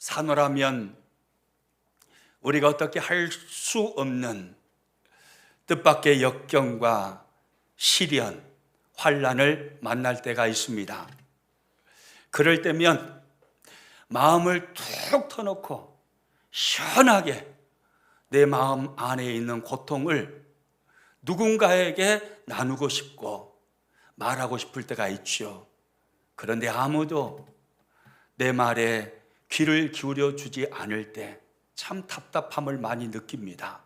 사노라면 우리가 어떻게 할 수 없는 뜻밖의 역경과 시련, 환난을 만날 때가 있습니다. 그럴 때면 마음을 툭 터놓고 시원하게 내 마음 안에 있는 고통을 누군가에게 나누고 싶고 말하고 싶을 때가 있죠. 그런데 아무도 내 말에 귀를 기울여 주지 않을 때 참 답답함을 많이 느낍니다.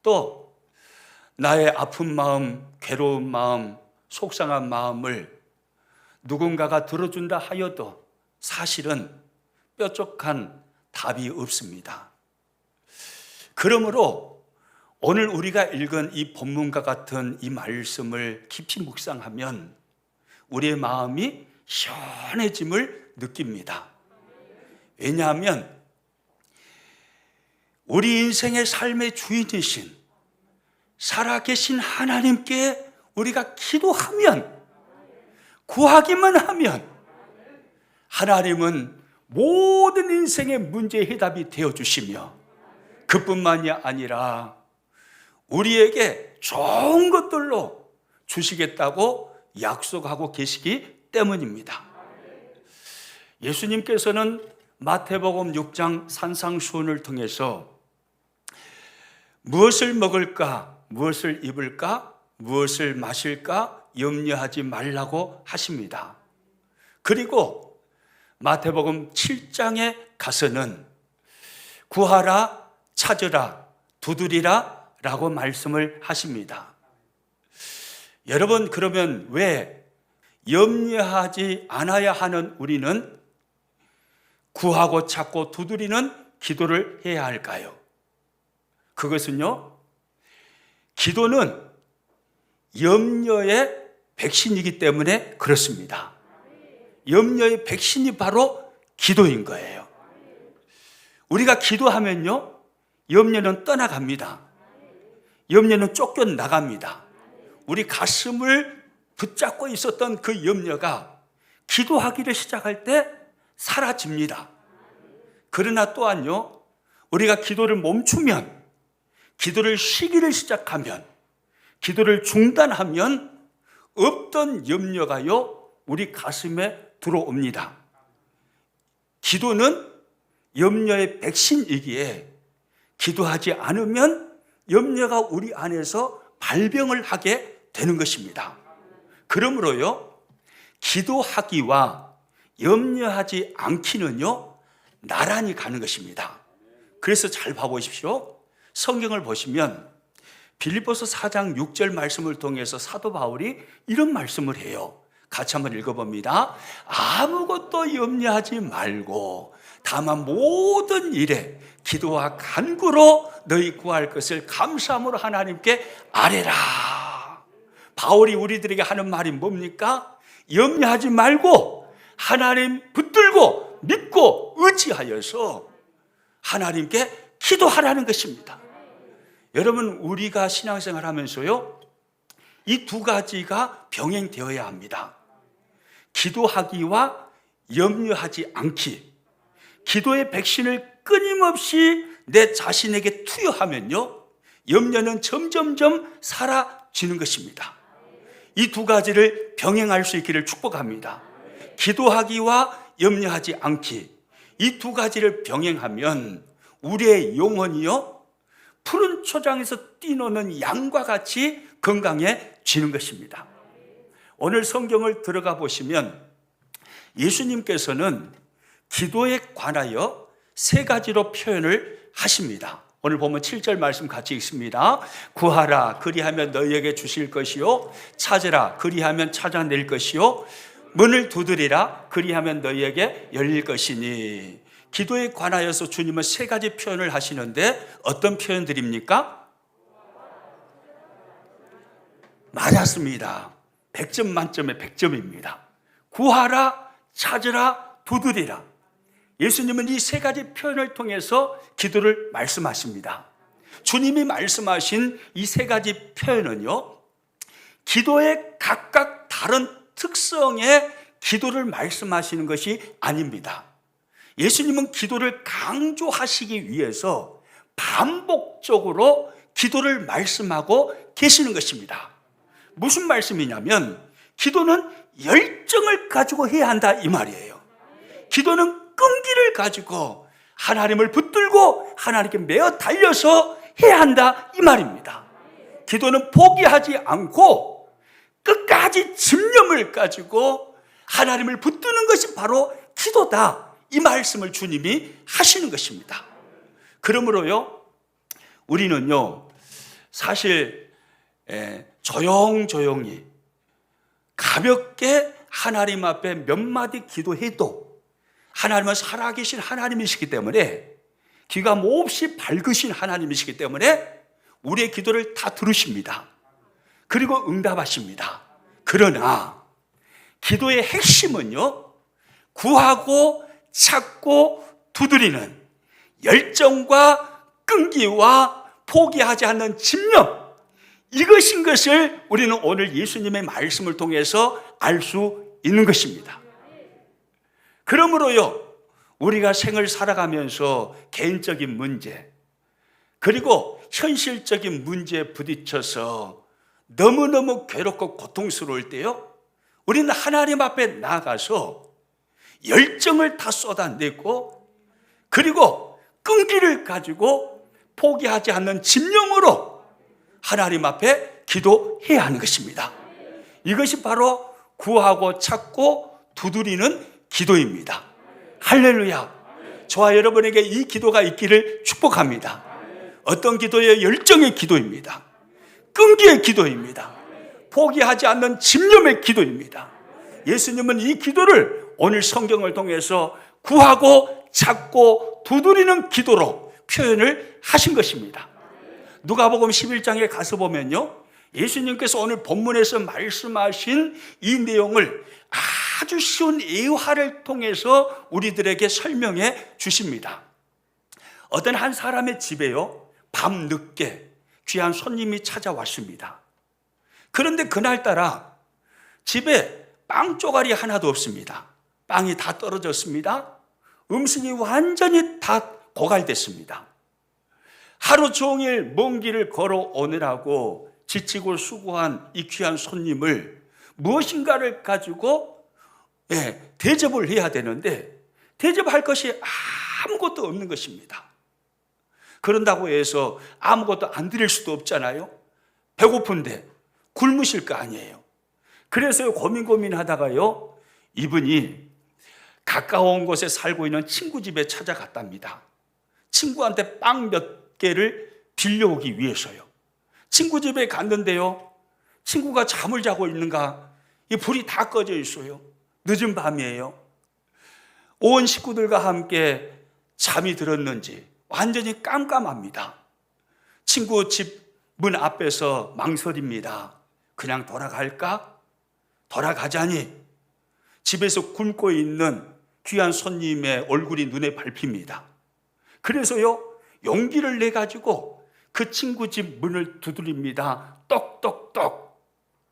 또 나의 아픈 마음, 괴로운 마음, 속상한 마음을 누군가가 들어준다 하여도 사실은 뾰족한 답이 없습니다. 그러므로 오늘 우리가 읽은 이 본문과 같은 이 말씀을 깊이 묵상하면 우리의 마음이 시원해짐을 느낍니다. 왜냐하면 우리 인생의 삶의 주인이신 살아계신 하나님께 우리가 기도하면, 구하기만 하면 하나님은 모든 인생의 문제의 해답이 되어주시며 그뿐만이 아니라 우리에게 좋은 것들로 주시겠다고 약속하고 계시기 때문입니다. 예수님께서는 마태복음 6장 산상수훈을 통해서 무엇을 먹을까, 무엇을 입을까, 무엇을 마실까 염려하지 말라고 하십니다. 그리고 마태복음 7장에 가서는 구하라, 찾으라, 두드리라 라고 말씀을 하십니다. 여러분, 그러면 왜 염려하지 않아야 하는 우리는 구하고 찾고 두드리는 기도를 해야 할까요? 그것은요, 기도는 염려의 백신이기 때문에 그렇습니다. 염려의 백신이 바로 기도인 거예요. 우리가 기도하면요, 염려는 떠나갑니다. 염려는 쫓겨나갑니다. 우리 가슴을 붙잡고 있었던 그 염려가 기도하기를 시작할 때 사라집니다. 그러나 또한요, 우리가 기도를 멈추면, 기도를 쉬기를 시작하면, 기도를 중단하면 없던 염려가요 우리 가슴에 들어옵니다. 기도는 염려의 백신이기에 기도하지 않으면 염려가 우리 안에서 발병을 하게 되는 것입니다. 그러므로요, 기도하기와 염려하지 않기는요 나란히 가는 것입니다. 그래서 잘 봐보십시오. 성경을 보시면 빌립보서 4장 6절 말씀을 통해서 사도 바울이 이런 말씀을 해요. 같이 한번 읽어봅니다. 아무것도 염려하지 말고 다만 모든 일에 기도와 간구로 너희 구할 것을 감사함으로 하나님께 아뢰라. 바울이 우리들에게 하는 말이 뭡니까? 염려하지 말고 하나님 붙들고 믿고 의지하여서 하나님께 기도하라는 것입니다. 여러분, 우리가 신앙생활 하면서요, 이 두 가지가 병행되어야 합니다. 기도하기와 염려하지 않기. 기도의 백신을 끊임없이 내 자신에게 투여하면요, 염려는 점점점 사라지는 것입니다. 이 두 가지를 병행할 수 있기를 축복합니다. 기도하기와 염려하지 않기. 이 두 가지를 병행하면 우리의 영혼이요, 푸른 초장에서 뛰노는 양과 같이 건강해지는 것입니다. 오늘 성경을 들어가 보시면 예수님께서는 기도에 관하여 세 가지로 표현을 하십니다. 오늘 보면 7절 말씀 같이 읽습니다. 구하라, 그리하면 너희에게 주실 것이요, 찾으라, 그리하면 찾아낼 것이요, 문을 두드리라, 그리하면 너희에게 열릴 것이니. 기도에 관하여서 주님은 세 가지 표현을 하시는데 어떤 표현들입니까? 맞았습니다. 100점 만점에 100점입니다. 구하라, 찾으라, 두드리라. 예수님은 이 세 가지 표현을 통해서 기도를 말씀하십니다. 주님이 말씀하신 이 세 가지 표현은요, 기도의 각각 다른 특성의 기도를 말씀하시는 것이 아닙니다. 예수님은 기도를 강조하시기 위해서 반복적으로 기도를 말씀하고 계시는 것입니다. 무슨 말씀이냐면 기도는 열정을 가지고 해야 한다 이 말이에요. 기도는 끈기를 가지고 하나님을 붙들고 하나님께 매어 달려서 해야 한다 이 말입니다. 기도는 포기하지 않고 끝까지 집념을 가지고 하나님을 붙드는 것이 바로 기도다 이 말씀을 주님이 하시는 것입니다. 그러므로요 우리는요 사실 조용조용히 가볍게 하나님 앞에 몇 마디 기도해도 하나님은 살아계신 하나님이시기 때문에 귀가 몹시 밝으신 하나님이시기 때문에 우리의 기도를 다 들으십니다. 그리고 응답하십니다. 그러나 기도의 핵심은요 구하고 찾고 두드리는 열정과 끈기와 포기하지 않는 집념, 이것인 것을 우리는 오늘 예수님의 말씀을 통해서 알 수 있는 것입니다. 그러므로요 우리가 생을 살아가면서 개인적인 문제 그리고 현실적인 문제에 부딪혀서 너무너무 괴롭고 고통스러울 때요 우리는 하나님 앞에 나가서 열정을 다 쏟아내고 그리고 끈기를 가지고 포기하지 않는 집념으로 하나님 앞에 기도해야 하는 것입니다. 이것이 바로 구하고 찾고 두드리는 기도입니다. 할렐루야. 저와 여러분에게 이 기도가 있기를 축복합니다. 어떤 기도예요? 열정의 기도입니다. 끈기의 기도입니다. 포기하지 않는 집념의 기도입니다. 예수님은 이 기도를 오늘 성경을 통해서 구하고 찾고 두드리는 기도로 표현을 하신 것입니다. 누가복음 11장에 가서 보면요 예수님께서 오늘 본문에서 말씀하신 이 내용을 아주 쉬운 예화를 통해서 우리들에게 설명해 주십니다. 어떤 한 사람의 집에요 밤늦게 귀한 손님이 찾아왔습니다. 그런데 그날따라 집에 빵 쪼가리 하나도 없습니다. 빵이 다 떨어졌습니다. 음식이 완전히 다 고갈됐습니다. 하루 종일 먼 길을 걸어오느라고 지치고 수고한 이 귀한 손님을 무엇인가를 가지고 대접을 해야 되는데 대접할 것이 아무것도 없는 것입니다. 그런다고 해서 아무것도 안 드릴 수도 없잖아요. 배고픈데 굶으실 거 아니에요. 그래서 고민하다가요 이분이 가까운 곳에 살고 있는 친구 집에 찾아갔답니다. 친구한테 빵 몇 개를 빌려오기 위해서요. 친구 집에 갔는데요 친구가 잠을 자고 있는가 이 불이 다 꺼져 있어요. 늦은 밤이에요. 온 식구들과 함께 잠이 들었는지 완전히 깜깜합니다. 친구 집 문 앞에서 망설입니다. 그냥 돌아갈까? 돌아가자니 집에서 굶고 있는 귀한 손님의 얼굴이 눈에 밟힙니다. 그래서요 용기를 내가지고 그 친구 집 문을 두드립니다. 똑똑똑.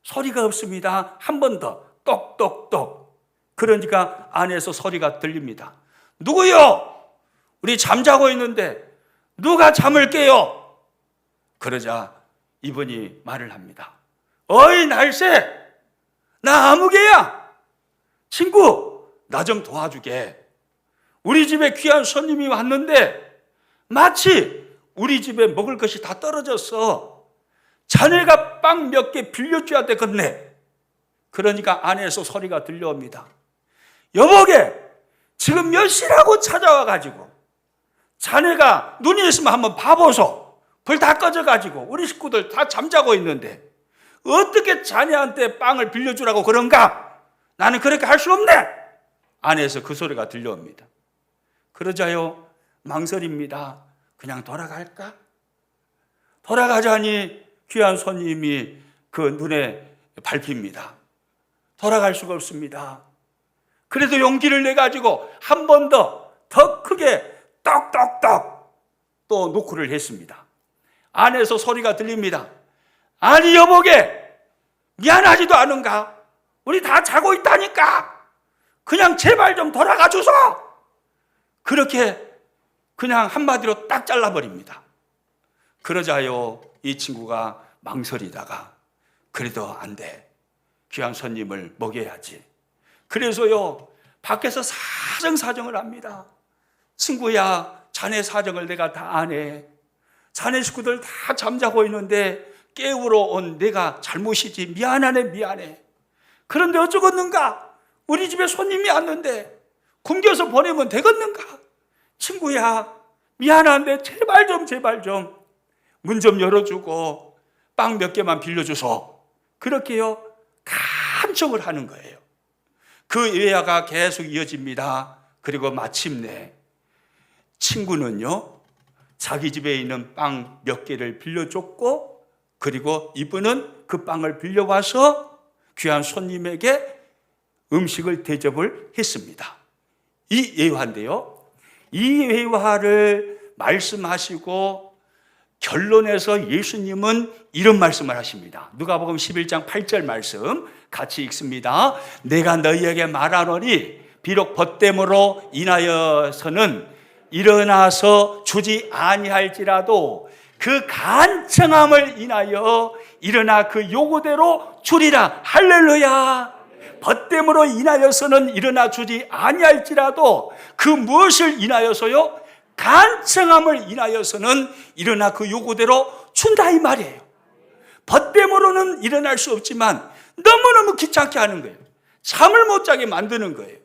소리가 없습니다. 한 번 더 똑똑똑. 그러니까 안에서 소리가 들립니다. 누구요? 우리 잠자고 있는데 누가 잠을 깨요? 그러자 이분이 말을 합니다. 어이 날새, 나 아무개야. 친구, 나 좀 도와주게. 우리 집에 귀한 손님이 왔는데 마치 우리 집에 먹을 것이 다 떨어졌어. 자네가 빵 몇 개 빌려줘야 되겠네. 그러니까 안에서 소리가 들려옵니다. 여보게, 지금 몇 시라고 찾아와가지고 자네가 눈이 있으면 한번 봐보소. 불 다 꺼져가지고 우리 식구들 다 잠자고 있는데 어떻게 자네한테 빵을 빌려주라고 그런가? 나는 그렇게 할 수 없네. 안에서 그 소리가 들려옵니다. 그러자요 망설입니다. 그냥 돌아갈까? 돌아가자니 귀한 손님이 그 눈에 밟힙니다. 돌아갈 수가 없습니다. 그래도 용기를 내가지고 한 번 더 크게 떡떡떡 또 노크를 했습니다. 안에서 소리가 들립니다. 아니 여보게, 미안하지도 않은가? 우리 다 자고 있다니까. 그냥 제발 좀 돌아가 주소. 그렇게 그냥 한마디로 딱 잘라버립니다. 그러자요, 이 친구가 망설이다가 그래도 안 돼. 귀한 손님을 먹여야지. 그래서요, 밖에서 사정을 합니다. 친구야, 자네 사정을 내가 다 아네. 자네 식구들 다 잠자고 있는데 깨우러 온 내가 잘못이지. 미안하네, 미안해. 그런데 어쩌겠는가? 우리 집에 손님이 왔는데 굶겨서 보내면 되겠는가? 친구야, 미안한데 제발 좀 문 좀 열어주고 빵 몇 개만 빌려줘서. 그렇게요, 간청을 하는 거예요. 그 예화가 계속 이어집니다. 그리고 마침내 친구는요, 자기 집에 있는 빵 몇 개를 빌려줬고, 그리고 이분은 그 빵을 빌려와서 귀한 손님에게 음식을 대접을 했습니다. 이 예화인데요, 이 예화를 말씀하시고 결론에서 예수님은 이런 말씀을 하십니다. 누가복음 11장 8절 말씀 같이 읽습니다. 내가 너희에게 말하노니 비록 벗됨으로 인하여서는 일어나서 주지 아니할지라도 그 간청함을 인하여 일어나 그 요구대로 주리라. 할렐루야. 벗됨으로 인하여서는 일어나 주지 아니할지라도 그 무엇을 인하여서요? 간청함을 인하여서는 일어나 그 요구대로 준다, 이 말이에요. 벗됨으로는 일어날 수 없지만 너무너무 귀찮게 하는 거예요. 잠을 못 자게 만드는 거예요.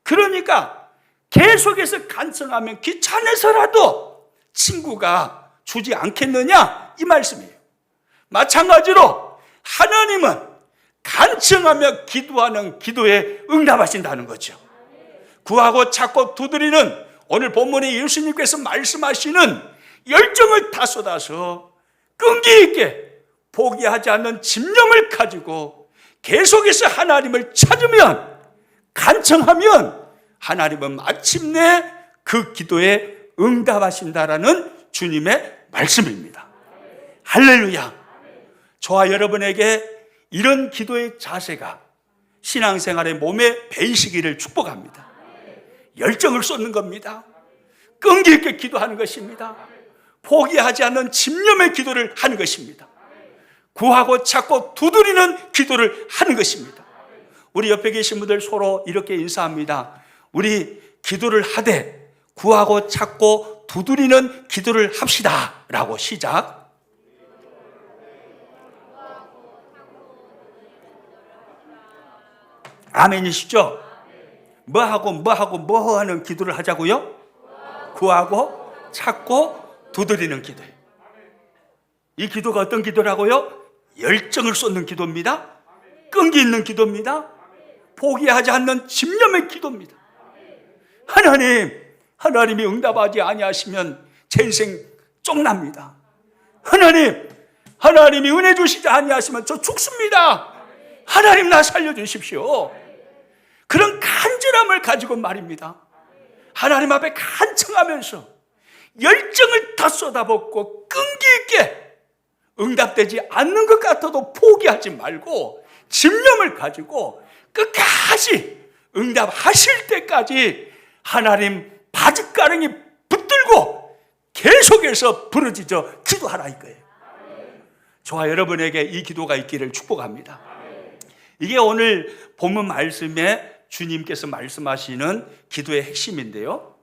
그러니까 계속해서 간청하면 귀찮아서라도 친구가 주지 않겠느냐, 이 말씀이에요. 마찬가지로 하나님은 간청하며 기도하는 기도에 응답하신다는 거죠. 구하고 찾고 두드리는, 오늘 본문에 예수님께서 말씀하시는 열정을 다 쏟아서 끈기 있게 포기하지 않는 집념을 가지고 계속해서 하나님을 찾으면, 간청하면 하나님은 마침내 그 기도에 응답하신다라는 주님의 말씀입니다. 할렐루야. 저와 여러분에게 이런 기도의 자세가 신앙생활의 몸에 배이시기를 축복합니다. 열정을 쏟는 겁니다. 끈기 있게 기도하는 것입니다. 포기하지 않는 집념의 기도를 하는 것입니다. 구하고 찾고 두드리는 기도를 하는 것입니다. 우리 옆에 계신 분들 서로 이렇게 인사합니다. 우리 기도를 하되 구하고 찾고 두드리는 기도를 합시다 라고 시작. 아멘이시죠? 뭐 하는 기도를 하자고요? 구하고 찾고 두드리는 기도예요. 이 기도가 어떤 기도라고요? 열정을 쏟는 기도입니다. 끈기 있는 기도입니다. 포기하지 않는 집념의 기도입니다. 하나님이 응답하지 아니하시면 제 인생 쫑납니다. 하나님이 은혜 주시지 아니하시면 저 죽습니다. 하나님, 나 살려주십시오. 그런 간절함을 가지고 말입니다. 하나님 앞에 간청하면서 열정을 다 쏟아붓고 끈기 있게 응답되지 않는 것 같아도 포기하지 말고 집념을 가지고 끝까지 응답하실 때까지 하나님 바짓가랑이 붙들고 계속해서 부르짖어 기도하라, 이거예요. 저와 여러분에게 이 기도가 있기를 축복합니다. 이게 오늘 본문 말씀에 주님께서 말씀하시는 기도의 핵심인데요,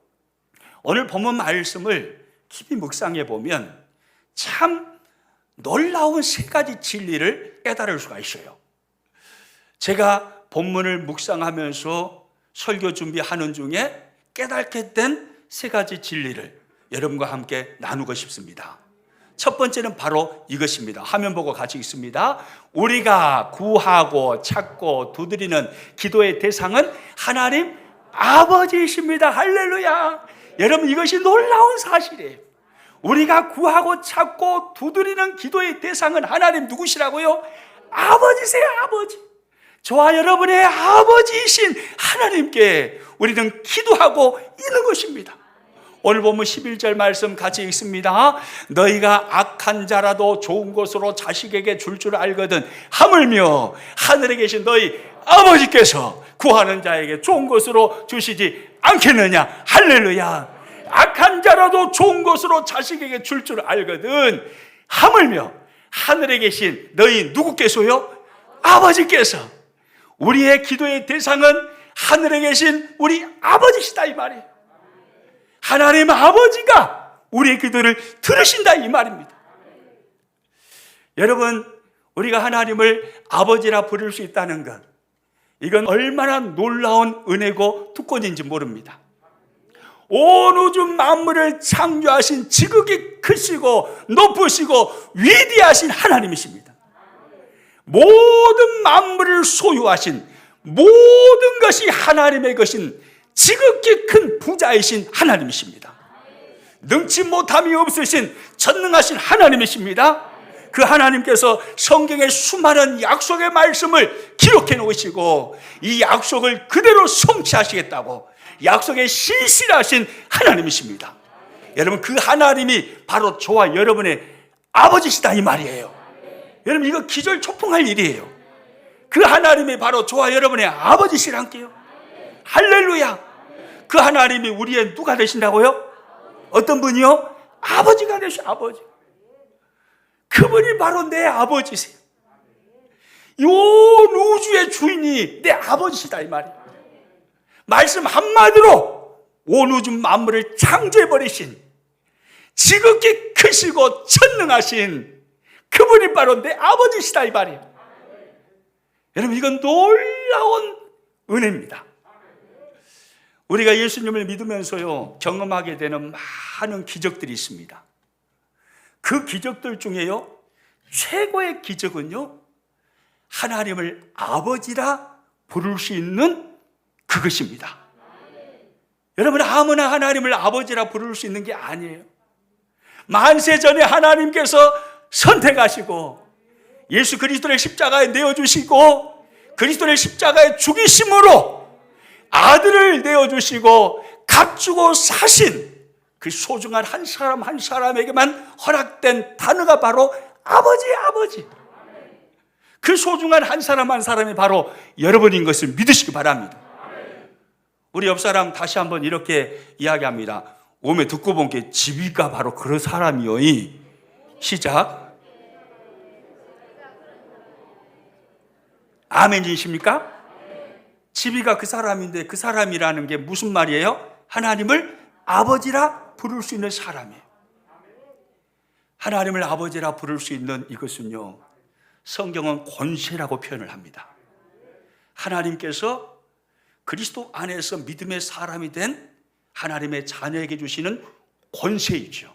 오늘 본문 말씀을 깊이 묵상해 보면 참 놀라운 세 가지 진리를 깨달을 수가 있어요. 제가 본문을 묵상하면서 설교 준비하는 중에 깨닫게 된 세 가지 진리를 여러분과 함께 나누고 싶습니다. 첫 번째는 바로 이것입니다. 화면 보고 같이 읽습니다. 우리가 구하고 찾고 두드리는 기도의 대상은 하나님 아버지이십니다. 할렐루야. 여러분, 이것이 놀라운 사실이에요. 우리가 구하고 찾고 두드리는 기도의 대상은 하나님 누구시라고요? 아버지세요, 아버지. 저와 여러분의 아버지이신 하나님께 우리는 기도하고 있는 것입니다. 오늘 보면 11절 말씀 같이 읽습니다. 너희가 악한 자라도 좋은 것으로 자식에게 줄 알거든 하물며 하늘에 계신 너희 아버지께서 구하는 자에게 좋은 것으로 주시지 않겠느냐. 할렐루야. 악한 자라도 좋은 것으로 자식에게 줄 알거든 하물며 하늘에 계신 너희 누구께서요? 아버지께서. 우리의 기도의 대상은 하늘에 계신 우리 아버지시다 이 말이에요. 하나님 아버지가 우리의 기도를 들으신다 이 말입니다. 여러분, 우리가 하나님을 아버지라 부를 수 있다는 것, 이건 얼마나 놀라운 은혜고 특권인지 모릅니다. 온 우주 만물을 창조하신 지극히 크시고 높으시고 위대하신 하나님이십니다. 모든 만물을 소유하신, 모든 것이 하나님의 것인 지극히 큰 부자이신 하나님이십니다. 능치 못함이 없으신 전능하신 하나님이십니다. 그 하나님께서 성경의 수많은 약속의 말씀을 기록해 놓으시고 이 약속을 그대로 성취하시겠다고 약속에 신실하신 하나님이십니다. 여러분, 그 하나님이 바로 저와 여러분의 아버지시다 이 말이에요. 여러분, 이거 기절초풍할 일이에요. 그 하나님이 바로 저와 여러분의 아버지시란게요. 할렐루야. 그 하나님이 우리의 누가 되신다고요? 어떤 분이요? 아버지가 되시오. 아버지. 그분이 바로 내 아버지세요. 이 온 우주의 주인이 내 아버지시다 이 말이에요. 말씀 한마디로 온 우주 만물을 창조해버리신 지극히 크시고 천능하신 그분이 바로 내 아버지시다 이 말이에요. 여러분, 이건 놀라운 은혜입니다. 우리가 예수님을 믿으면서요 경험하게 되는 많은 기적들이 있습니다. 그 기적들 중에요 최고의 기적은요 하나님을 아버지라 부를 수 있는 그것입니다. 여러분, 아무나 하나님을 아버지라 부를 수 있는 게 아니에요. 만세 전에 하나님께서 선택하시고 예수 그리스도를 십자가에 내어주시고 그리스도를 십자가에 죽이심으로 아들을 내어주시고 값주고 사신 그 소중한 한 사람 한 사람에게만 허락된 단어가 바로 아버지. 그 소중한 한 사람 한 사람이 바로 여러분인 것을 믿으시기 바랍니다. 우리 옆 사람 다시 한번 이렇게 이야기합니다. 오메 듣고 본 게 지비가 바로 그런 사람이요. 시작. 아멘이십니까? 지비가 그 사람인데 그 사람이라는 게 무슨 말이에요? 하나님을 아버지라 부를 수 있는 사람이에요. 하나님을 아버지라 부를 수 있는 이것은요 성경은 권세라고 표현을 합니다. 하나님께서 그리스도 안에서 믿음의 사람이 된 하나님의 자녀에게 주시는 권세이죠.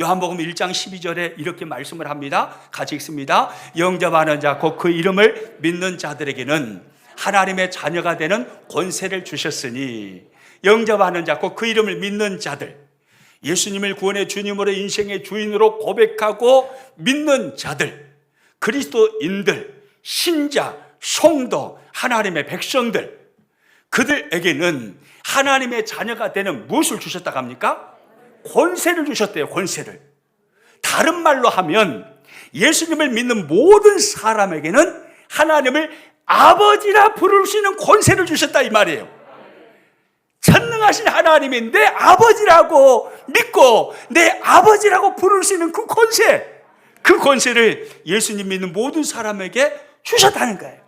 요한복음 1장 12절에 이렇게 말씀을 합니다. 같이 읽습니다. 영접하는 자 곧 그 이름을 믿는 자들에게는 하나님의 자녀가 되는 권세를 주셨으니, 영접하는 자 곧 그 이름을 믿는 자들, 예수님을 구원의 주님으로 인생의 주인으로 고백하고 믿는 자들, 그리스도인들, 신자, 성도, 하나님의 백성들, 그들에게는 하나님의 자녀가 되는 무엇을 주셨다고 합니까? 권세를 주셨대요. 권세를. 다른 말로 하면 예수님을 믿는 모든 사람에게는 하나님을 아버지라 부를 수 있는 권세를 주셨다 이 말이에요. 전능하신 하나님이 내 아버지라고 믿고 내 아버지라고 부를 수 있는 그 권세, 그 권세를 예수님 믿는 모든 사람에게 주셨다는 거예요.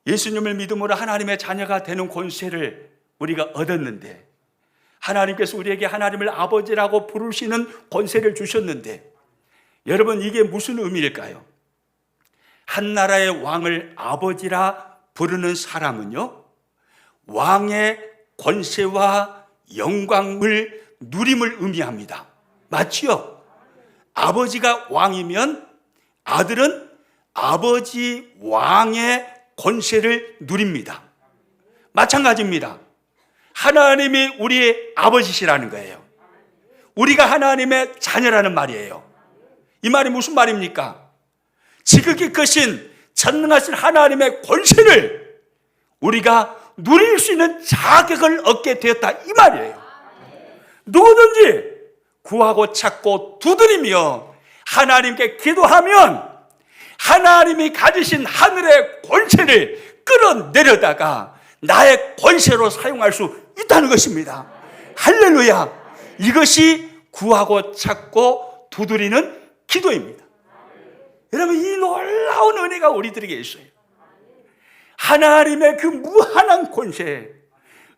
예수님을 믿음으로 하나님의 자녀가 되는 권세를 우리가 얻었는데, 하나님께서 우리에게 하나님을 아버지라고 부를 수 있는 권세를 주셨는데, 여러분 이게 무슨 의미일까요? 한 나라의 왕을 아버지라 부르는 사람은요 왕의 권세와 영광을 누림을 의미합니다. 맞지요? 아버지가 왕이면 아들은 아버지 왕의 권세를 누립니다. 마찬가지입니다. 하나님이 우리의 아버지시라는 거예요. 우리가 하나님의 자녀라는 말이에요. 이 말이 무슨 말입니까? 지극히 크신 전능하신 하나님의 권세를 우리가 누릴 수 있는 자격을 얻게 되었다 이 말이에요. 누구든지 구하고 찾고 두드리며 하나님께 기도하면 하나님이 가지신 하늘의 권세를 끌어내려다가 나의 권세로 사용할 수 있다는 것입니다. 할렐루야. 이것이 구하고 찾고 두드리는 기도입니다. 여러분, 이 놀라운 은혜가 우리들에게 있어요. 하나님의 그 무한한 권세,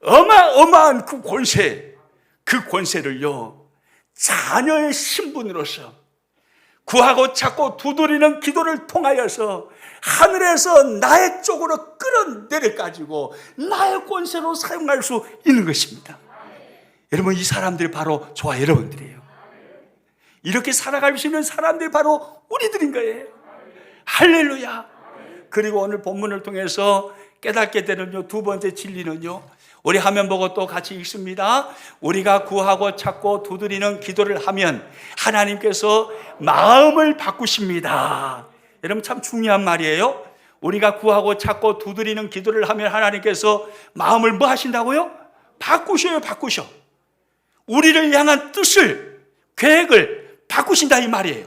어마어마한 그 권세, 그 권세를요, 자녀의 신분으로서 구하고 찾고 두드리는 기도를 통하여서 하늘에서 나의 쪽으로 끌어내려가지고 나의 권세로 사용할 수 있는 것입니다. 여러분, 이 사람들이 바로 저와 여러분들이에요. 이렇게 살아갈 수 있는 사람들이 바로 우리들인 거예요. 할렐루야. 그리고 오늘 본문을 통해서 깨닫게 되는 두 번째 진리는요, 우리 화면 보고 또 같이 읽습니다. 우리가 구하고 찾고 두드리는 기도를 하면 하나님께서 마음을 바꾸십니다. 여러분, 참 중요한 말이에요. 우리가 구하고 찾고 두드리는 기도를 하면 하나님께서 마음을 뭐 하신다고요? 바꾸셔요. 바꾸셔. 우리를 향한 뜻을, 계획을 바꾸신다 이 말이에요.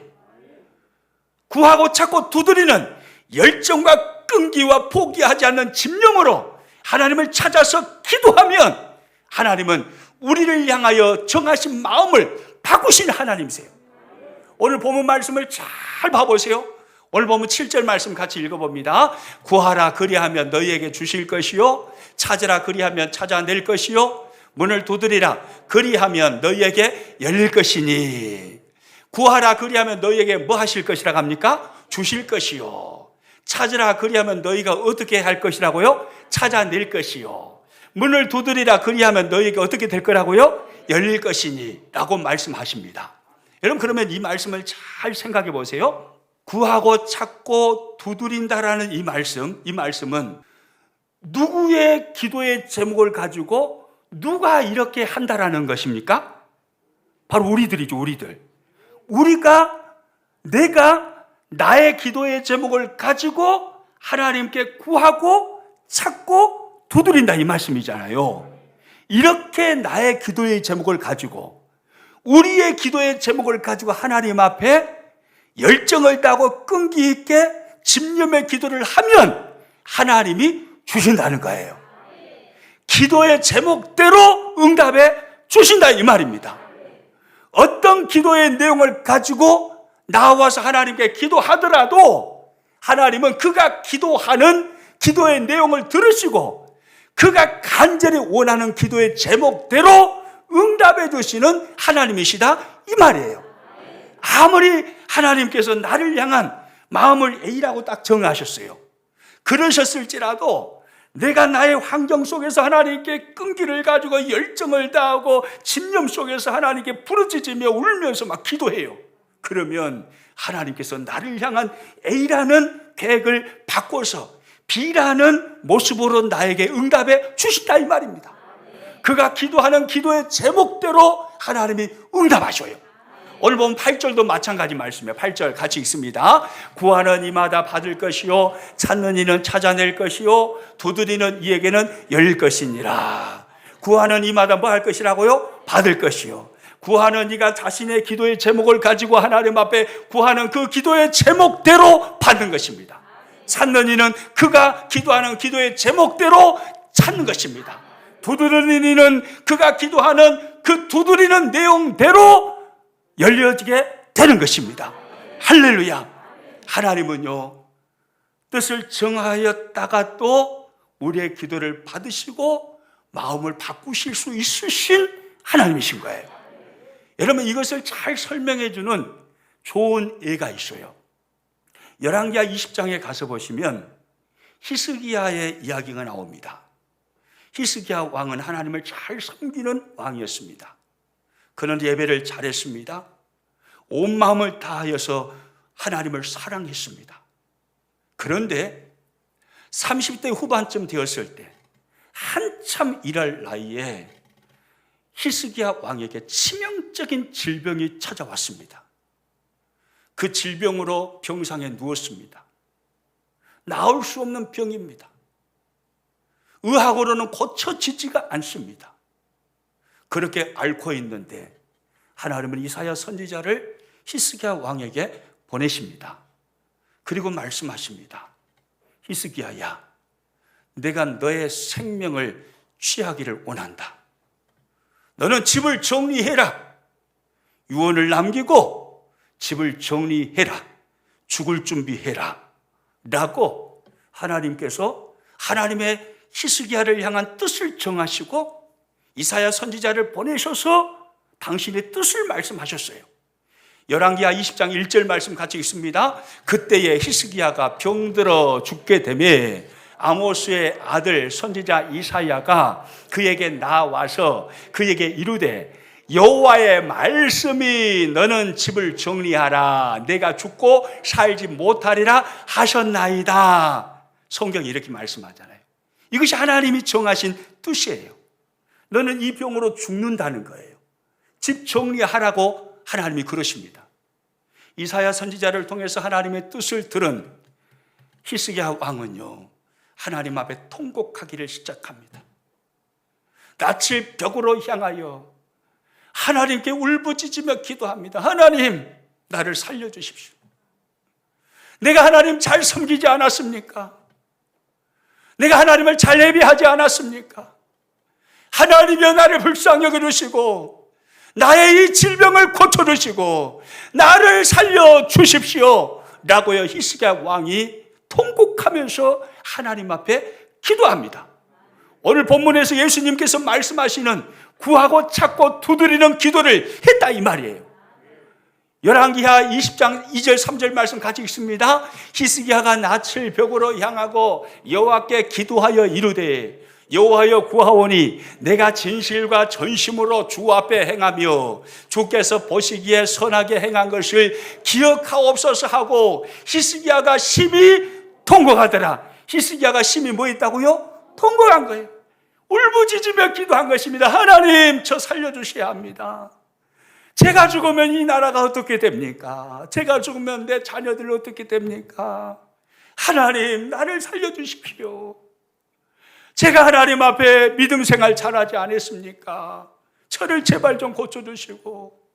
구하고 찾고 두드리는 열정과 끈기와 포기하지 않는 집념으로 하나님을 찾아서 기도하면 하나님은 우리를 향하여 정하신 마음을 바꾸시는 하나님이세요. 오늘 본문 말씀을 잘 봐보세요. 오늘 보면 7절 말씀 같이 읽어봅니다. 구하라 그리하면 너희에게 주실 것이요, 찾으라 그리하면 찾아낼 것이요, 문을 두드리라 그리하면 너희에게 열릴 것이니. 구하라 그리하면 너희에게 뭐 하실 것이라고 합니까? 주실 것이요. 찾으라 그리하면 너희가 어떻게 할 것이라고요? 찾아낼 것이요. 문을 두드리라 그리하면 너희에게 어떻게 될 거라고요? 열릴 것이니 라고 말씀하십니다. 여러분, 그러면 이 말씀을 잘 생각해 보세요. 구하고 찾고 두드린다라는 이 말씀은 누구의 기도의 제목을 가지고 누가 이렇게 한다라는 것입니까? 바로 우리들이죠. 내가 나의 기도의 제목을 가지고 하나님께 구하고 찾고 두드린다 이 말씀이잖아요. 이렇게 나의 기도의 제목을 가지고, 우리의 기도의 제목을 가지고 하나님 앞에 열정을 다하고 끈기 있게 집념의 기도를 하면 하나님이 주신다는 거예요. 기도의 제목대로 응답해 주신다 이 말입니다. 어떤 기도의 내용을 가지고 나와서 하나님께 기도하더라도 하나님은 그가 기도하는 기도의 내용을 들으시고 그가 간절히 원하는 기도의 제목대로 응답해 주시는 하나님이시다 이 말이에요. 아무리 하나님께서 나를 향한 마음을 A라고 딱 정하셨어요. 그러셨을지라도 내가 나의 환경 속에서 하나님께 끈기를 가지고 열정을 다하고 집념 속에서 하나님께 부르짖으며 울면서 막 기도해요. 그러면 하나님께서 나를 향한 A라는 계획을 바꿔서 B라는 모습으로 나에게 응답해 주신다 이 말입니다. 그가 기도하는 기도의 제목대로 하나님이 응답하셔요. 오늘 보면 8절도 마찬가지 말씀이에요. 8절 같이 읽습니다. 구하는 이마다 받을 것이요, 찾는 이는 찾아낼 것이요, 두드리는 이에게는 열릴 것이니라. 구하는 이마다 뭐 할 것이라고요? 받을 것이요. 구하는 이가 자신의 기도의 제목을 가지고 하나님 앞에 구하는 그 기도의 제목대로 받는 것입니다. 찾는 이는 그가 기도하는 기도의 제목대로 찾는 것입니다. 두드리는 이는 그가 기도하는 그 두드리는 내용대로 열려지게 되는 것입니다. 할렐루야. 하나님은요, 뜻을 정하였다가 또 우리의 기도를 받으시고 마음을 바꾸실 수 있으신 하나님이신 거예요. 여러분, 이것을 잘 설명해 주는 좋은 예가 있어요. 열왕기하 20장에 가서 보시면 히스기야의 이야기가 나옵니다. 히스기야 왕은 하나님을 잘 섬기는 왕이었습니다. 그는 예배를 잘했습니다. 온 마음을 다하여서 하나님을 사랑했습니다. 그런데 30대 후반쯤 되었을 때 한참 일할 나이에 히스기야 왕에게 치명적인 질병이 찾아왔습니다. 그 질병으로 병상에 누웠습니다. 나을 수 없는 병입니다. 의학으로는 고쳐지지가 않습니다. 그렇게 앓고 있는데 하나님은 이사야 선지자를 히스기야 왕에게 보내십니다. 그리고 말씀하십니다. 히스기야야, 내가 너의 생명을 취하기를 원한다. 너는 집을 정리해라. 유언을 남기고 집을 정리해라. 죽을 준비해라. 라고 하나님께서 하나님의 히스기야를 향한 뜻을 정하시고 이사야 선지자를 보내셔서 당신의 뜻을 말씀하셨어요. 열왕기하 20장 1절 말씀 같이 읽습니다. 그때에 히스기야가 병들어 죽게 되매 아모스의 아들 선지자 이사야가 그에게 나와서 그에게 이르되 여호와의 말씀이 너는 집을 정리하라. 내가 죽고 살지 못하리라 하셨나이다. 성경이 이렇게 말씀하잖아요. 이것이 하나님이 정하신 뜻이에요. 너는 이 병으로 죽는다는 거예요. 집 정리하라고 하나님이 그러십니다. 이사야 선지자를 통해서 하나님의 뜻을 들은 히스기야 왕은요, 하나님 앞에 통곡하기를 시작합니다. 낯을 벽으로 향하여 하나님께 울부짖으며 기도합니다. 하나님, 나를 살려주십시오. 내가 하나님 잘 섬기지 않았습니까? 내가 하나님을 잘 예배하지 않았습니까? 하나님이여 나를 불쌍히 여겨주시고 나의 이 질병을 고쳐주시고 나를 살려주십시오 라고요 히스기야 왕이 통곡하면서 하나님 앞에 기도합니다. 오늘 본문에서 예수님께서 말씀하시는 구하고 찾고 두드리는 기도를 했다 이 말이에요. 열왕기하 20장 2절 3절 말씀 같이 읽습니다. 히스기야가 낯을 벽으로 향하고 여호와께 기도하여 이르되 여호와여 구하오니 내가 진실과 전심으로 주 앞에 행하며 주께서 보시기에 선하게 행한 것을 기억하옵소서 하고 히스기야가 심히 통곡하더라. 히스기야가 심히 뭐 했다고요? 통곡한 거예요. 울부짖으며 기도한 것입니다. 하나님, 저 살려주셔야 합니다. 제가 죽으면 이 나라가 어떻게 됩니까? 제가 죽으면 내 자녀들 어떻게 됩니까? 하나님, 나를 살려주십시오. 제가 하나님 앞에 믿음 생활 잘하지 않았습니까? 저를 제발 좀 고쳐주시고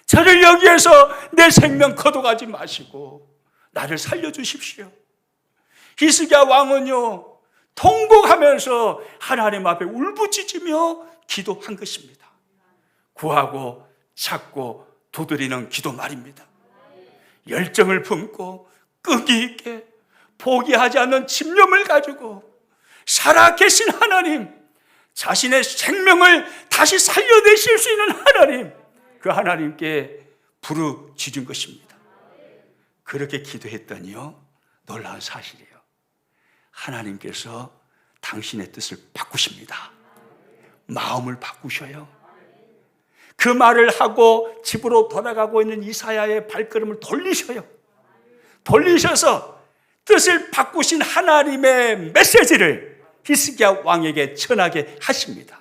저를 여기에서 내 생명 거둬가지 마시고 나를 살려주십시오. 히스기야 왕은요 통곡하면서 하나님 앞에 울부짖으며 기도한 것입니다. 구하고 찾고 두드리는 기도 말입니다. 열정을 품고 끈기 있게 포기하지 않는 집념을 가지고 살아계신 하나님, 자신의 생명을 다시 살려내실 수 있는 하나님, 그 하나님께 부르짖은 것입니다. 그렇게 기도했더니요 놀라운 사실이에요. 하나님께서 당신의 뜻을 바꾸십니다. 마음을 바꾸셔요. 그 말을 하고 집으로 돌아가고 있는 이사야의 발걸음을 돌리셔요. 돌리셔서 뜻을 바꾸신 하나님의 메시지를 히스기야 왕에게 전하게 하십니다.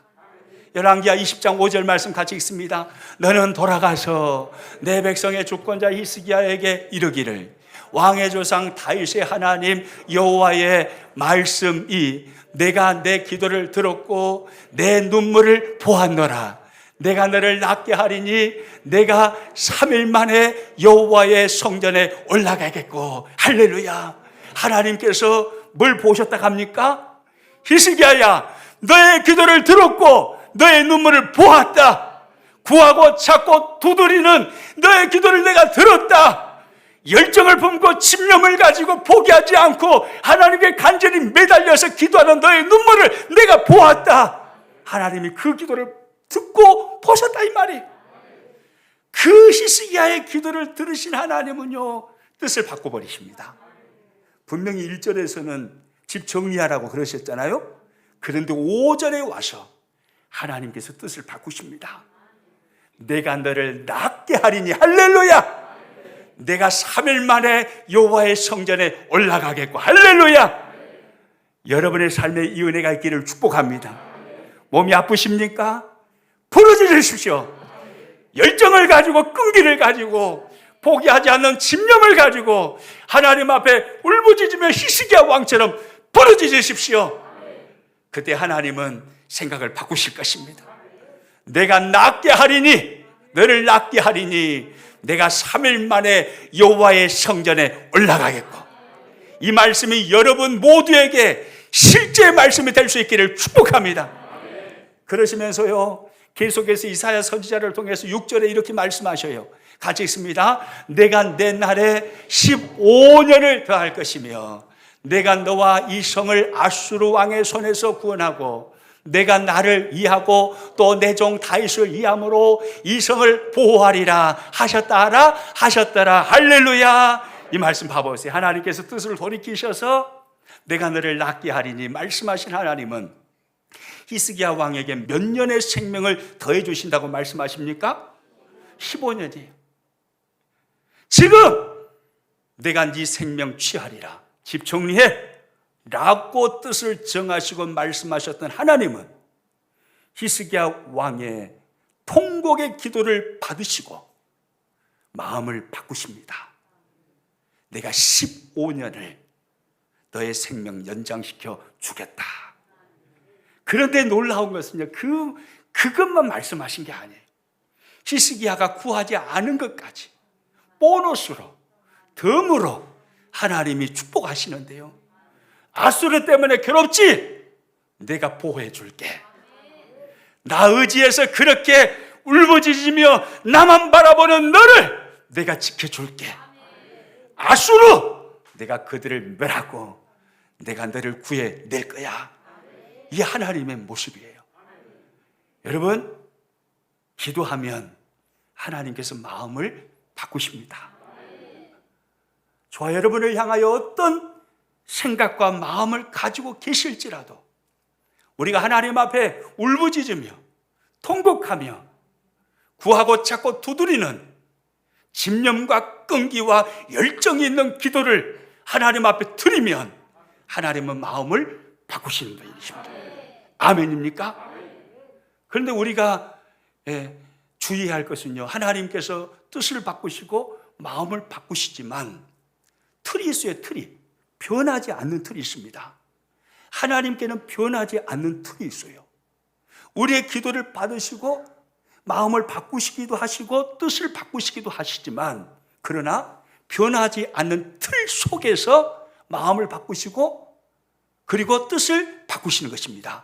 열왕기하 20장 5절 말씀 같이 읽습니다. 너는 돌아가서 내 백성의 주권자 히스기야에게 이르기를 왕의 조상 다윗의 하나님 여호와의 말씀이 내가 내 기도를 들었고 내 눈물을 보았노라. 내가 너를 낫게 하리니 내가 3일 만에 여호와의 성전에 올라가겠고. 할렐루야. 하나님께서 뭘 보셨다고 합니까? 히스기야야, 너의 기도를 들었고 너의 눈물을 보았다. 구하고 찾고 두드리는 너의 기도를 내가 들었다. 열정을 품고 집념을 가지고 포기하지 않고 하나님께 간절히 매달려서 기도하는 너의 눈물을 내가 보았다. 하나님이 그 기도를 듣고 보셨다 이 말이에요. 그 히스기야의 기도를 들으신 하나님은요 뜻을 바꿔버리십니다. 분명히 1절에서는 집 정리하라고 그러셨잖아요. 그런데 5절에 와서 하나님께서 뜻을 바꾸십니다. 내가 너를 낫게 하리니. 할렐루야. 내가 3일 만에 여호와의 성전에 올라가겠고. 할렐루야. 여러분의 삶에 이 은혜가 있기를 축복합니다. 몸이 아프십니까? 부르짖으십시오. 열정을 가지고 끈기를 가지고 포기하지 않는 집념을 가지고 하나님 앞에 울부짖으며 히스기야 왕처럼 부르짖으십시오. 그때 하나님은 생각을 바꾸실 것입니다. 내가 낫게 하리니, 너를 낫게 하리니 내가 3일 만에 여호와의 성전에 올라가겠고, 이 말씀이 여러분 모두에게 실제 말씀이 될 수 있기를 축복합니다. 그러시면서요, 계속해서 이사야 선지자를 통해서 6절에 이렇게 말씀하셔요. 같이 읽습니다. 내가 내 날에 15년을 더할 것이며 내가 너와 이 성을 아수르 왕의 손에서 구원하고 내가 나를 이하고 또 내 종 다윗을 이함으로 이 성을 보호하리라 하셨다라 하셨더라. 할렐루야. 이 말씀 봐보세요. 하나님께서 뜻을 돌이키셔서 내가 너를 낫게 하리니 말씀하신 하나님은 히스기야 왕에게 몇 년의 생명을 더해 주신다고 말씀하십니까? 15년이에요. 지금 내가 네 생명 취하리라, 집 정리해 라고 뜻을 정하시고 말씀하셨던 하나님은 히스기야 왕의 통곡의 기도를 받으시고 마음을 바꾸십니다. 내가 15년을 너의 생명 연장시켜 주겠다. 그런데 놀라운 것은요, 그것만 말씀하신 게 아니에요. 히스기야가 구하지 않은 것까지 보너스로, 덤으로 하나님이 축복하시는데요. 아수르 때문에 괴롭지? 내가 보호해 줄게. 나 의지해서 그렇게 울부짖으며 나만 바라보는 너를 내가 지켜줄게. 아수르, 내가 그들을 멸하고 내가 너를 구해낼 거야. 이 하나님의 모습이에요. 여러분, 기도하면 하나님께서 마음을 바꾸십니다. 저와 여러분을 향하여 어떤 생각과 마음을 가지고 계실지라도 우리가 하나님 앞에 울부짖으며 통곡하며 구하고 찾고 두드리는 집념과 끈기와 열정이 있는 기도를 하나님 앞에 드리면 하나님은 마음을 바꾸시는 분이십니다. 아멘입니까? 그런데 우리가 주의할 것은요, 하나님께서 뜻을 바꾸시고 마음을 바꾸시지만 틀이 있어요. 틀이 변하지 않는 틀이 있습니다. 하나님께는 변하지 않는 틀이 있어요. 우리의 기도를 받으시고 마음을 바꾸시기도 하시고 뜻을 바꾸시기도 하시지만, 그러나 변하지 않는 틀 속에서 마음을 바꾸시고 그리고 뜻을 바꾸시는 것입니다.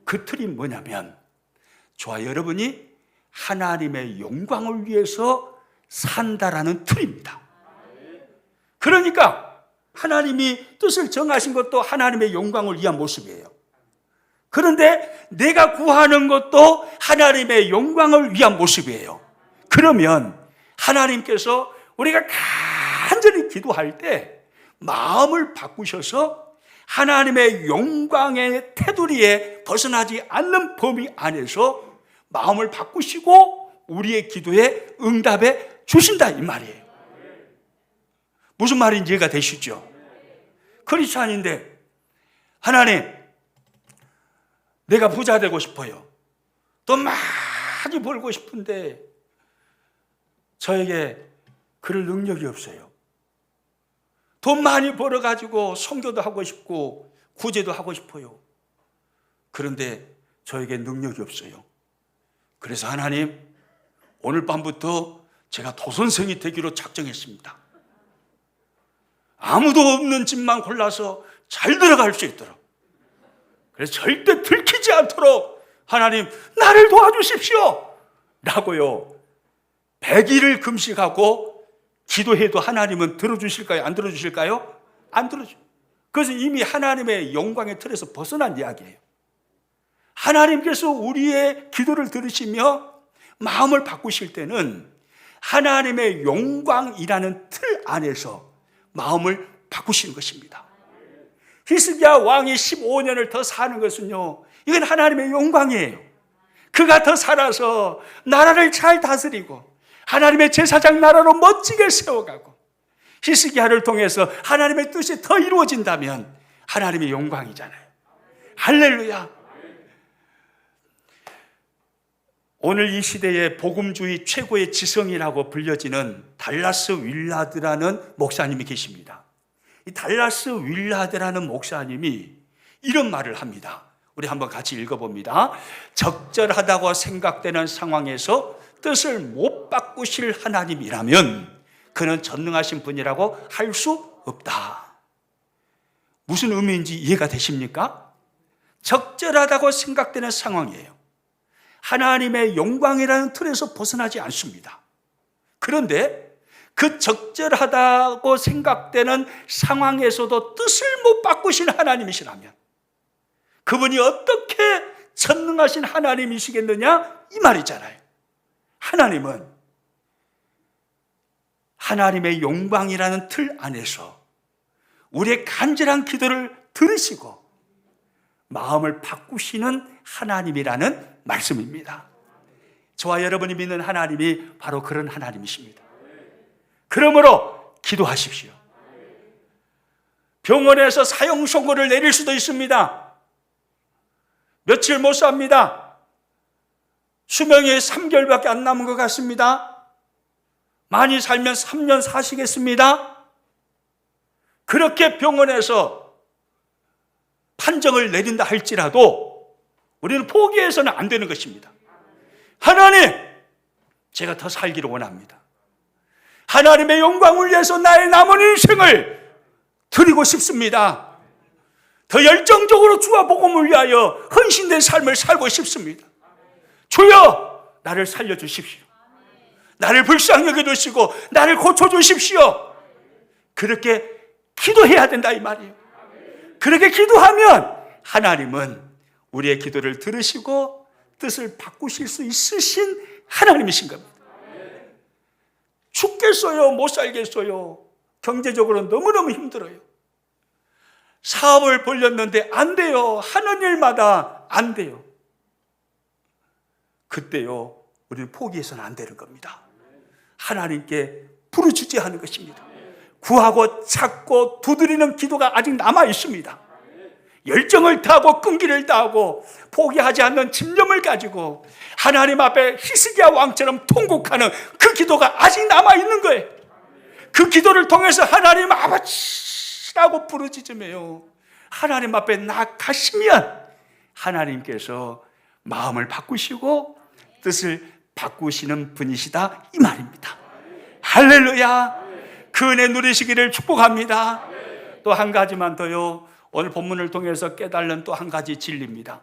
그 틀이 뭐냐면 저와 여러분이 하나님의 영광을 위해서 산다라는 틀입니다. 그러니까 하나님이 뜻을 정하신 것도 하나님의 영광을 위한 모습이에요. 그런데 내가 구하는 것도 하나님의 영광을 위한 모습이에요. 그러면 하나님께서 우리가 간절히 기도할 때 마음을 바꾸셔서 하나님의 영광의 테두리에 벗어나지 않는 범위 안에서 마음을 바꾸시고 우리의 기도에 응답해 주신다, 이 말이에요. 무슨 말인지 이해가 되시죠? 크리스찬인데 하나님, 내가 부자 되고 싶어요. 돈 많이 벌고 싶은데 저에게 그럴 능력이 없어요. 돈 많이 벌어가지고 선교도 하고 싶고 구제도 하고 싶어요. 그런데 저에게 능력이 없어요. 그래서 하나님, 오늘 밤부터 제가 도선생이 되기로 작정했습니다. 아무도 없는 집만 골라서 잘 들어갈 수 있도록, 그래서 절대 들키지 않도록 하나님 나를 도와주십시오 라고요 100일을 금식하고 기도해도 하나님은 들어주실까요? 안 들어주실까요? 안 들어주죠. 그것은 이미 하나님의 영광의 틀에서 벗어난 이야기예요. 하나님께서 우리의 기도를 들으시며 마음을 바꾸실 때는 하나님의 영광이라는 틀 안에서 마음을 바꾸시는 것입니다. 히스기야 왕이 15년을 더 사는 것은요, 이건 하나님의 영광이에요. 그가 더 살아서 나라를 잘 다스리고 하나님의 제사장 나라로 멋지게 세워가고 히스기야를 통해서 하나님의 뜻이 더 이루어진다면 하나님의 영광이잖아요. 할렐루야. 오늘 이 시대의 복음주의 최고의 지성이라고 불려지는 달라스 윌라드라는 목사님이 계십니다. 이 달라스 윌라드라는 목사님이 이런 말을 합니다. 우리 한번 같이 읽어봅니다. 적절하다고 생각되는 상황에서 뜻을 못 바꾸실 하나님이라면 그는 전능하신 분이라고 할 수 없다. 무슨 의미인지 이해가 되십니까? 적절하다고 생각되는 상황이에요. 하나님의 영광이라는 틀에서 벗어나지 않습니다. 그런데 그 적절하다고 생각되는 상황에서도 뜻을 못 바꾸시는 하나님이시라면 그분이 어떻게 전능하신 하나님이시겠느냐? 이 말이잖아요. 하나님은 하나님의 영광이라는 틀 안에서 우리의 간절한 기도를 들으시고 마음을 바꾸시는 하나님이라는 말씀입니다. 저와 여러분이 믿는 하나님이 바로 그런 하나님이십니다. 그러므로 기도하십시오. 병원에서 사형 선고를 내릴 수도 있습니다. 며칠 못 삽니다. 수명이 3개월밖에 안 남은 것 같습니다. 많이 살면 3년 사시겠습니다. 그렇게 병원에서 판정을 내린다 할지라도 우리는 포기해서는 안 되는 것입니다. 하나님, 제가 더 살기를 원합니다. 하나님의 영광을 위해서 나의 남은 인생을 드리고 싶습니다. 더 열정적으로 주와 복음을 위하여 헌신된 삶을 살고 싶습니다. 주여, 나를 살려주십시오. 나를 불쌍히 여겨주시고 나를 고쳐주십시오. 그렇게 기도해야 된다 이 말이에요. 그렇게 기도하면 하나님은 우리의 기도를 들으시고 뜻을 바꾸실 수 있으신 하나님이신 겁니다. 죽겠어요? 못 살겠어요? 경제적으로 너무너무 힘들어요. 사업을 벌렸는데 안 돼요. 하는 일마다 안 돼요. 그때요, 우리는 포기해서는 안 되는 겁니다. 하나님께 부르짖어야 하는 것입니다. 구하고 찾고 두드리는 기도가 아직 남아 있습니다. 열정을 다하고 끈기를 다하고 포기하지 않는 집념을 가지고 하나님 앞에 히스기야 왕처럼 통곡하는 그 기도가 아직 남아 있는 거예요. 그 기도를 통해서 하나님 아버지라고 부르짖으며요, 하나님 앞에 나아가시면 하나님께서 마음을 바꾸시고 뜻을 바꾸시는 분이시다 이 말입니다. 할렐루야. 그 은혜 누리시기를 축복합니다. 또 한 가지만 더요, 오늘 본문을 통해서 깨달은 또 한 가지 진리입니다.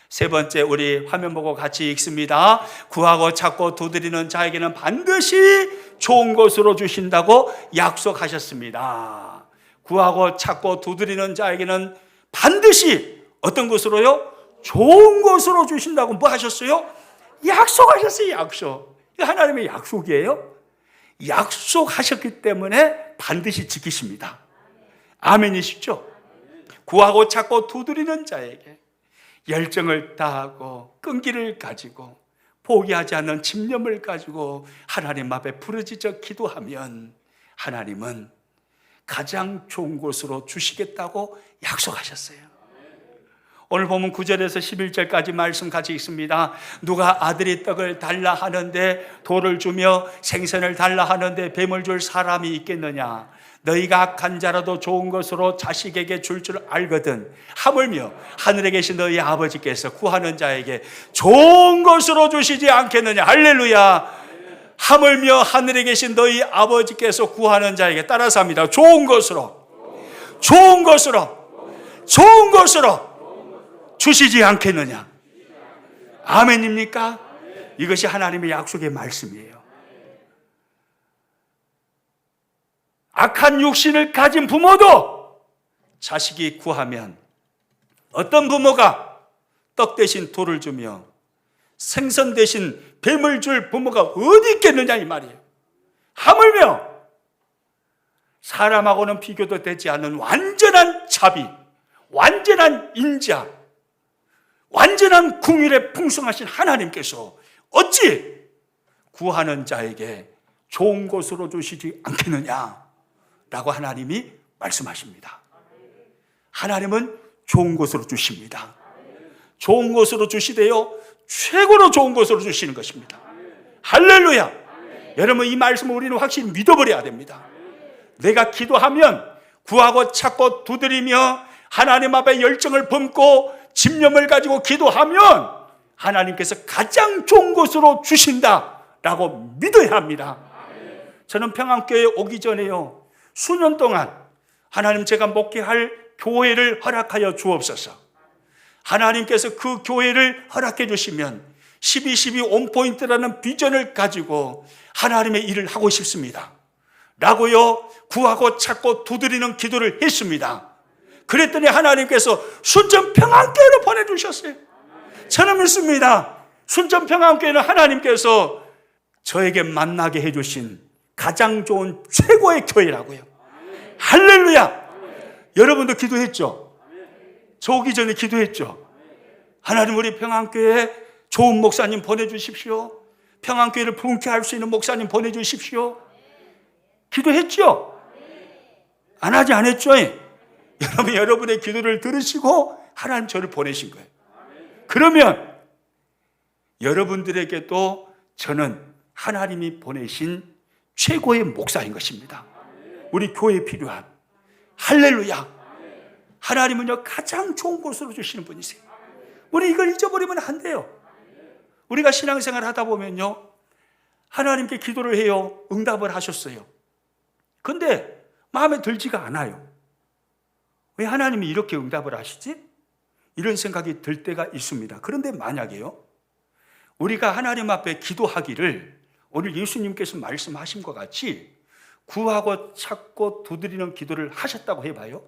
세 번째, 우리 화면 보고 같이 읽습니다. 구하고 찾고 두드리는 자에게는 반드시 좋은 것으로 주신다고 약속하셨습니다. 구하고 찾고 두드리는 자에게는 반드시 어떤 것으로요? 좋은 것으로 주신다고 뭐 하셨어요? 약속하셨어요. 약속. 이거 하나님의 약속이에요. 약속하셨기 때문에 반드시 지키십니다. 아멘이시죠? 구하고 찾고 두드리는 자에게 열정을 다하고 끈기를 가지고 포기하지 않는 집념을 가지고 하나님 앞에 부르짖어 기도하면 하나님은 가장 좋은 곳으로 주시겠다고 약속하셨어요. 오늘 보면 9절에서 11절까지 말씀 같이 읽습니다. 누가 아들이 떡을 달라 하는데 돌을 주며 생선을 달라 하는데 뱀을 줄 사람이 있겠느냐? 너희가 악한 자라도 좋은 것으로 자식에게 줄 알거든. 하물며 하늘에 계신 너희 아버지께서 구하는 자에게 좋은 것으로 주시지 않겠느냐? 할렐루야. 하물며 하늘에 계신 너희 아버지께서 구하는 자에게, 따라서 합니다, 좋은 것으로, 좋은 것으로, 좋은 것으로 주시지 않겠느냐? 아멘입니까? 이것이 하나님의 약속의 말씀이에요. 악한 육신을 가진 부모도 자식이 구하면, 어떤 부모가 떡 대신 돌을 주며 생선 대신 뱀을 줄 부모가 어디 있겠느냐 이 말이에요. 하물며 사람하고는 비교도 되지 않는 완전한 자비, 완전한 인자, 완전한 긍휼에 풍성하신 하나님께서 어찌 구하는 자에게 좋은 것으로 주시지 않겠느냐라고 하나님이 말씀하십니다. 하나님은 좋은 것으로 주십니다. 좋은 것으로 주시되요, 최고로 좋은 것으로 주시는 것입니다. 할렐루야. 여러분, 이 말씀을 우리는 확실히 믿어버려야 됩니다. 내가 기도하면 구하고 찾고 두드리며 하나님 앞에 열정을 품고 집념을 가지고 기도하면 하나님께서 가장 좋은 것으로 주신다라고 믿어야 합니다. 저는 평안교회에 오기 전에요, 수년 동안 하나님, 제가 목회할 교회를 허락하여 주옵소서, 하나님께서 그 교회를 허락해 주시면 12.12 온포인트라는 비전을 가지고 하나님의 일을 하고 싶습니다 라고요 구하고 찾고 두드리는 기도를 했습니다. 그랬더니 하나님께서 순천평안교회로 보내주셨어요. 저는 믿습니다. 순천평안교회는 하나님께서 저에게 만나게 해주신 가장 좋은 최고의 교회라고요. 할렐루야. 여러분도 기도했죠? 저 오기 전에 기도했죠? 하나님, 우리 평안교회에 좋은 목사님 보내주십시오. 평안교회를 부흥케 할 수 있는 목사님 보내주십시오. 기도했죠? 안 하지, 안 했죠? 여러분, 여러분의 기도를 들으시고 하나님 저를 보내신 거예요. 그러면 여러분들에게도 저는 하나님이 보내신 최고의 목사인 것입니다. 우리 교회에 필요한. 할렐루야. 하나님은요 가장 좋은 곳으로 주시는 분이세요. 우리 이걸 잊어버리면 안 돼요. 우리가 신앙생활 하다 보면요, 하나님께 기도를 해요. 응답을 하셨어요. 근데 마음에 들지가 않아요. 왜 하나님이 이렇게 응답을 하시지? 이런 생각이 들 때가 있습니다. 그런데 만약에요, 우리가 하나님 앞에 기도하기를 오늘 예수님께서 말씀하신 것 같이 구하고 찾고 두드리는 기도를 하셨다고 해봐요.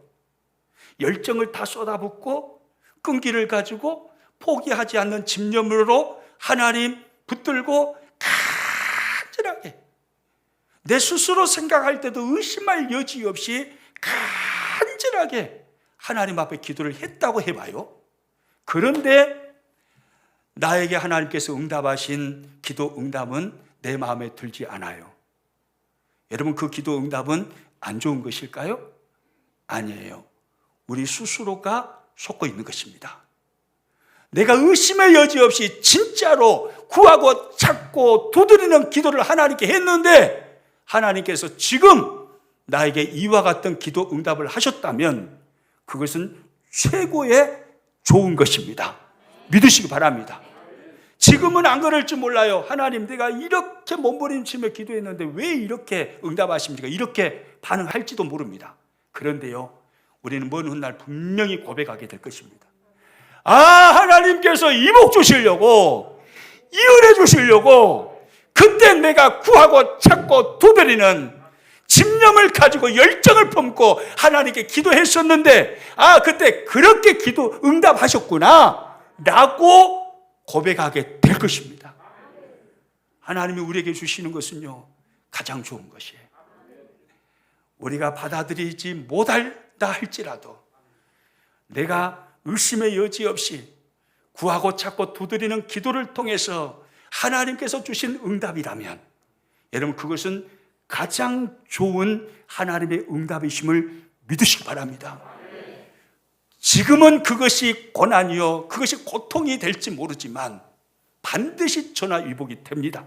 열정을 다 쏟아붓고 끈기를 가지고 포기하지 않는 집념으로 하나님 붙들고 간절하게, 내 스스로 생각할 때도 의심할 여지 없이 간절하게 하나님 앞에 기도를 했다고 해봐요. 그런데 나에게 하나님께서 응답하신 기도 응답은 내 마음에 들지 않아요. 여러분, 그 기도 응답은 안 좋은 것일까요? 아니에요. 우리 스스로가 속고 있는 것입니다. 내가 의심의 여지 없이 진짜로 구하고 찾고 두드리는 기도를 하나님께 했는데 하나님께서 지금 나에게 이와 같은 기도 응답을 하셨다면 그것은 최고의 좋은 것입니다. 믿으시기 바랍니다. 지금은 안 그럴지 몰라요. 하나님, 내가 이렇게 몸부림치며 기도했는데 왜 이렇게 응답하십니까? 이렇게 반응할지도 모릅니다. 그런데요, 우리는 먼 훗날 분명히 고백하게 될 것입니다. 아, 하나님께서 이복 주시려고, 이 은혜 주시려고 그때 내가 구하고 찾고 두드리는 집념을 가지고 열정을 품고 하나님께 기도했었는데, 아, 그때 그렇게 기도 응답하셨구나 라고 고백하게 될 것입니다. 하나님이 우리에게 주시는 것은요 가장 좋은 것이에요. 우리가 받아들이지 못한다 할지라도 내가 의심의 여지 없이 구하고 찾고 두드리는 기도를 통해서 하나님께서 주신 응답이라면 여러분, 그것은 가장 좋은 하나님의 응답이심을 믿으시기 바랍니다. 지금은 그것이 고난이요, 그것이 고통이 될지 모르지만 반드시 전화위복이 됩니다.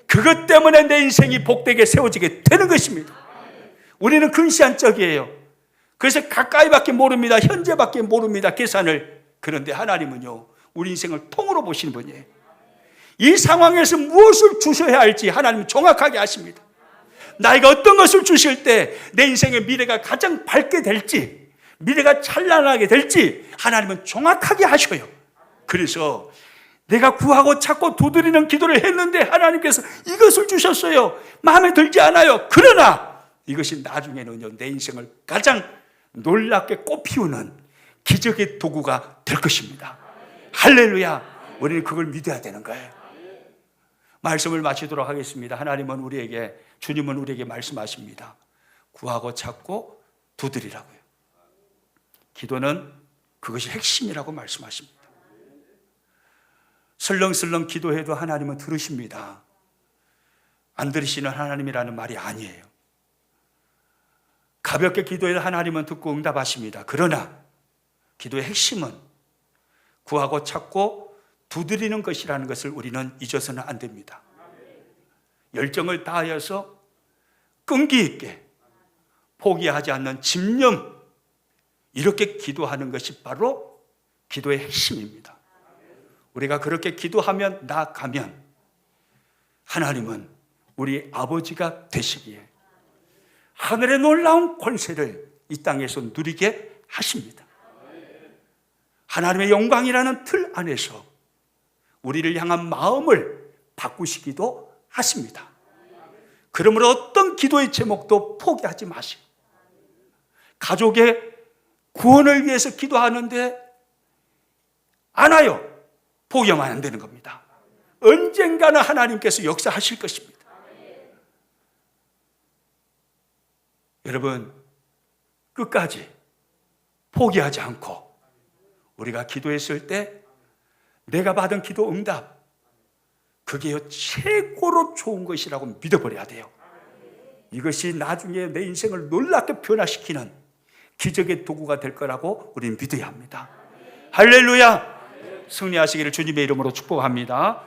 그것 때문에 내 인생이 복되게 세워지게 되는 것입니다. 우리는 근시안적이에요. 그래서 가까이밖에 모릅니다. 현재밖에 모릅니다. 계산을. 그런데 하나님은요 우리 인생을 통으로 보시는 분이에요. 이 상황에서 무엇을 주셔야 할지 하나님은 정확하게 아십니다. 나에게 어떤 것을 주실 때 내 인생의 미래가 가장 밝게 될지, 미래가 찬란하게 될지 하나님은 정확하게 하셔요. 그래서 내가 구하고 찾고 두드리는 기도를 했는데 하나님께서 이것을 주셨어요. 마음에 들지 않아요. 그러나 이것이 나중에는요 내 인생을 가장 놀랍게 꽃피우는 기적의 도구가 될 것입니다. 할렐루야. 우리는 그걸 믿어야 되는 거예요. 말씀을 마치도록 하겠습니다. 하나님은 우리에게, 주님은 우리에게 말씀하십니다. 구하고 찾고 두드리라고요. 기도는 그것이 핵심이라고 말씀하십니다. 설렁설렁 기도해도 하나님은 들으십니다. 안 들으시는 하나님이라는 말이 아니에요. 가볍게 기도해도 하나님은 듣고 응답하십니다. 그러나 기도의 핵심은 구하고 찾고 두드리는 것이라는 것을 우리는 잊어서는 안 됩니다. 열정을 다하여서 끈기 있게 포기하지 않는 집념, 이렇게 기도하는 것이 바로 기도의 핵심입니다. 우리가 그렇게 기도하면 나아가면 하나님은 우리 아버지가 되시기에 하늘의 놀라운 권세를 이 땅에서 누리게 하십니다. 하나님의 영광이라는 틀 안에서 우리를 향한 마음을 바꾸시기도 하십니다. 그러므로 어떤 기도의 제목도 포기하지 마시고, 가족의 구원을 위해서 기도하는데 안 와요. 포기하면 안 되는 겁니다. 언젠가는 하나님께서 역사하실 것입니다. 여러분, 끝까지 포기하지 않고 우리가 기도했을 때 내가 받은 기도 응답, 그게 최고로 좋은 것이라고 믿어버려야 돼요. 이것이 나중에 내 인생을 놀랍게 변화시키는 기적의 도구가 될 거라고 우리는 믿어야 합니다. 할렐루야! 승리하시기를 주님의 이름으로 축복합니다.